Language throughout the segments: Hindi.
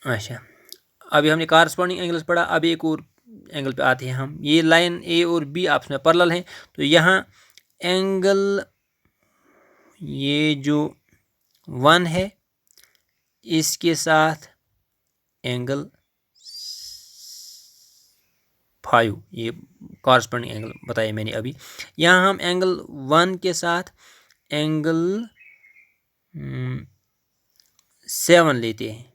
अच्छा, अभी हमने कॉरस्पॉन्डिंग एंगल्स पढ़ा, अब एक और एंगल पे आते हैं हम। ये लाइन ए और बी आपस में पैरेलल हैं, तो यहाँ एंगल ये जो 1 है इसके साथ एंगल 5, ये कॉरस्पॉन्डिंग एंगल बताया मैंने अभी। यहाँ हम एंगल 1 के साथ एंगल 7 लेते हैं,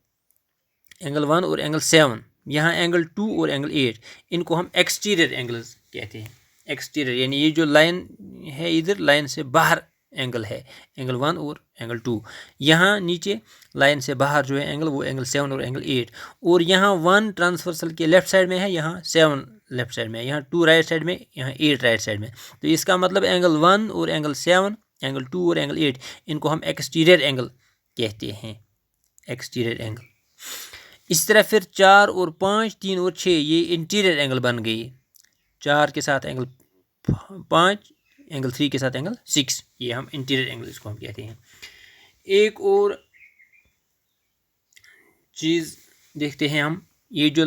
एंगल 1 और एंगल 7। यहाँ एंगल 2 और एंगल 8, इनको हम एक्सटीरियर एंगल्स कहते हैं। एक्सटीरियर यानी ये जो लाइन है इधर लाइन से बाहर एंगल है, एंगल 1 और एंगल 2। यहाँ नीचे लाइन से बाहर जो है एंगल, वो एंगल 7 और एंगल 8। और यहाँ 1 ट्रांसवर्सल के लेफ्ट साइड में है, यहाँ 7 लेफ्ट साइड में है, यहाँ 2 राइट साइड में, यहाँ 8 राइट साइड में। तो इसका मतलब एंगल 1 और एंगल 7, एंगल 2 और एंगल 8, इनको हम एक्सटीरियर एंगल कहते हैं, एक्सटीरियर एंगल। इस तरह फिर 4 और 5, 3 और 6 ये इंटीरियर एंगल बन गई। 4 के साथ एंगल 5, एंगल 3 के साथ एंगल 6, ये हम इंटीरियर एंगल इसको हम कहते हैं। एक और चीज़ देखते हैं हम, ये जो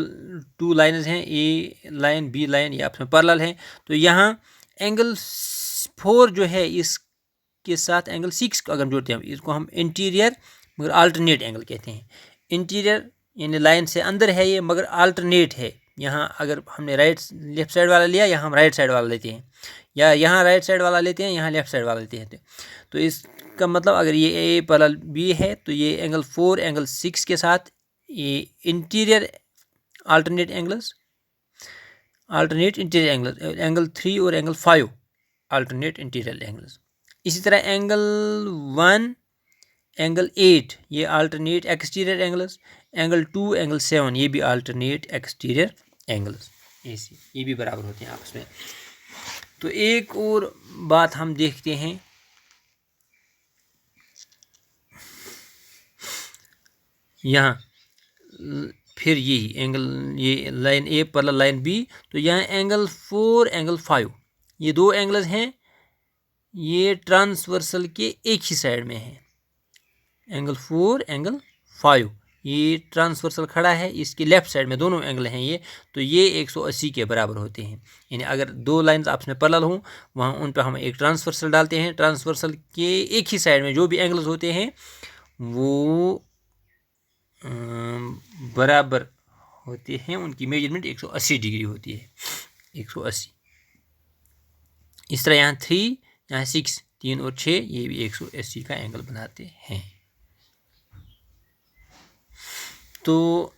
2 लाइन्स हैं, ए लाइन बी लाइन, ये आपस में पैरेलल हैं। तो यहाँ एंगल 4 जो है इसके साथ एंगल 6 को अगर हम जोड़ते हैं, इसको हम इंटीरियर मगर अल्टरनेट एंगल कहते हैं। इंटीरियर यानी लाइन से अंदर है ये मगर अल्टरनेट है। यहाँ अगर हमने लेफ्ट साइड वाला लिया, यहाँ हम राइट साइड वाला लेते हैं, या यहाँ राइट साइड वाला लेते हैं, यहाँ लेफ्ट साइड वाला लेते हैं। तो इसका मतलब अगर ये ए पैरेलल बी है तो ये एंगल 4 एंगल 6 के साथ ये interior alternate angles, alternate interior angle, angle 3 और एंगल 5 अल्टरनेट इंटीरियर एंगल्स। इसी तरह एंगल 1 एंगल 8 ये alternate exterior angles, angle 2 angle 7 ये भी अल्टरनेट एक्सटीरियर एंगल्स, ऐसे ये भी बराबर होते हैं आपस में। तो एक और बात हम देखते हैं, यहाँ फिर यही एंगल, ये line A parallel line B, तो यहाँ एंगल 4 एंगल 5 ये 2 एंगल्स हैं, ये ट्रांसवर्सल के एक ही साइड में है। एंगल 4 एंगल 5 ये ट्रांसवर्सल खड़ा है, इसके लेफ्ट साइड में दोनों एंगल हैं ये, तो ये 180 के बराबर होते हैं। यानी अगर 2 लाइन्स आपस में पैरेलल हों, वहाँ उन पर हम एक ट्रांसवर्सल डालते हैं, ट्रांसवर्सल के एक ही साइड में जो भी एंगल्स होते हैं वो बराबर होते हैं, उनकी मेजरमेंट 180 डिग्री होती है, 180। इस तरह यहाँ 3, यहाँ 6, 3 और 6 ये भी 180 का एंगल बनाते हैं। तो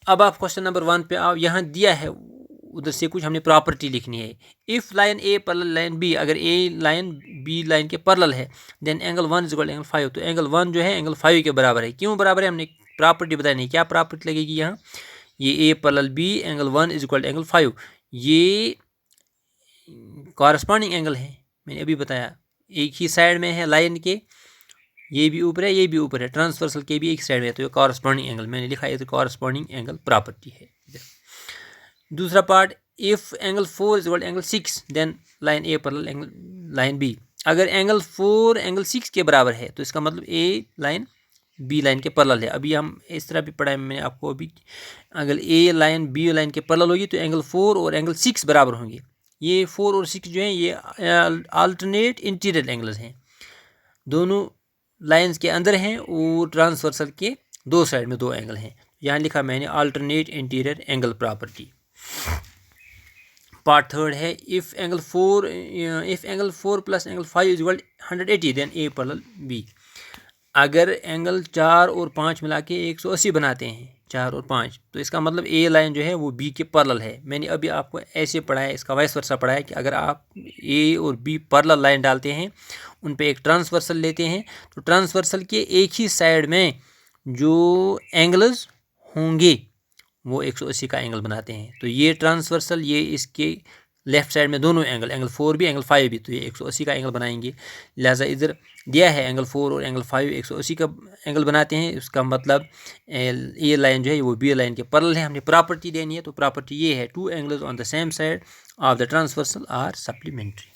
अब आप क्वेश्चन नंबर 1 पे आओ। यहाँ दिया है उधर से कुछ हमने प्रॉपर्टी लिखनी है। If line A parallel line B, अगर ए लाइन बी लाइन के पैरेलल है, देन एंगल 1 इक्वल एंगल 5, तो एंगल 1 जो है एंगल 5 के बराबर है। क्यों बराबर है, हमने प्रॉपर्टी बताई नहीं, क्या प्रॉपर्टी लगेगी यहाँ, ये A parallel B angle 1 equal angle 5, ये कॉरस्पॉन्डिंग एंगल है। मैंने अभी बताया एक ही साइड में है लाइन के, ये भी ऊपर है ये भी ऊपर है, ट्रांसवर्सल के भी एक साइड में है, तो ये कॉरस्पॉन्डिंग एंगल मैंने लिखा है, तो कॉरस्पॉन्डिंग एंगल प्रॉपर्टी है। दूसरा part, if angle 4 equal angle 6, then line A parallel angle line B. अगर एंगल 4 एंगल 6 के बराबर है तो इसका मतलब ए लाइन बी लाइन के पैरेलल है। अभी हम इस तरह भी पढ़ा है मैंने आपको अभी, अगर ए लाइन बी लाइन के पैरेलल होगी तो एंगल 4 और एंगल 6 बराबर होंगे। ये 4 और 6 जो हैं ये अल्टरनेट इंटीरियर एंगल्स हैं, दोनों लाइंस के अंदर हैं और ट्रांसवर्सल के 2 साइड में 2 एंगल हैं। यहाँ लिखा मैंने alternate interior angle property. Part third है, if angle 4 plus angle 5 is equal 180, then A parallel B. अगर एंगल 4 और 5 मिला के 180 बनाते हैं, 4 और 5, तो इसका मतलब ए लाइन जो है वो बी के पैरेलल है। मैंने अभी आपको ऐसे पढ़ा है, इसका वाइस वर्सा पढ़ा है कि अगर आप ए और बी पैरेलल लाइन डालते हैं, उन पे एक ट्रांसवर्सल लेते हैं, तो ट्रांसवर्सल के एक ही साइड में जो एंगल्स होंगे वो 180 का एंगल बनाते हैं। तो ये ट्रांसवर्सल, ये इसके लेफ्ट साइड में दोनों एंगल 4 भी एंगल 5 भी, तो ये 180 का एंगल बनाएंगे। लिहाजा इधर दिया है एंगल 4 और एंगल 5 180 का एंगल बनाते हैं, उसका मतलब ये लाइन जो है वो बी लाइन के पैरेलल है। हमने प्रॉपर्टी देनी है, तो प्रॉपर्टी ये है, 2 angles on the same side of the transversal are supplementary.